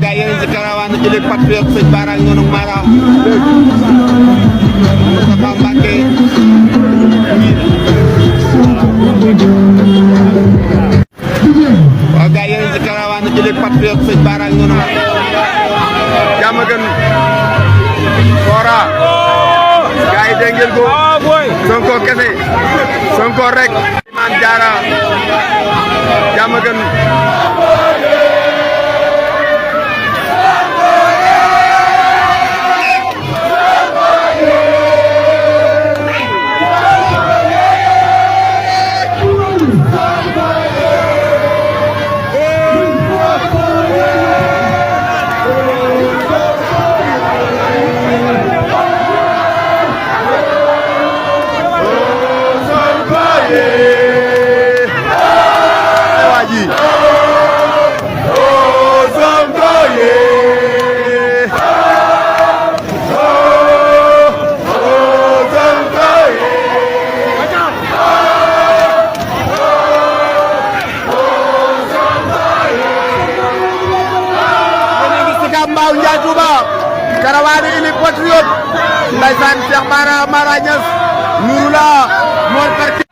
gaa yéen si caravane Jili Patriote sëñ Bara Ngonong Mara Moustapha Mbacké waaw gaa yéen si caravane Jili Patriote sëñ Bara Ngonong Diamaguène Fora gaa yi dégg ngeen ko Sonko kese Sonko rek Mame Diarra Diamaguène Mbao Ndiaye Touba caravane Jili Patriote ndeysaan Cheikh Bara Mara Niass Nouroullah Mor Karki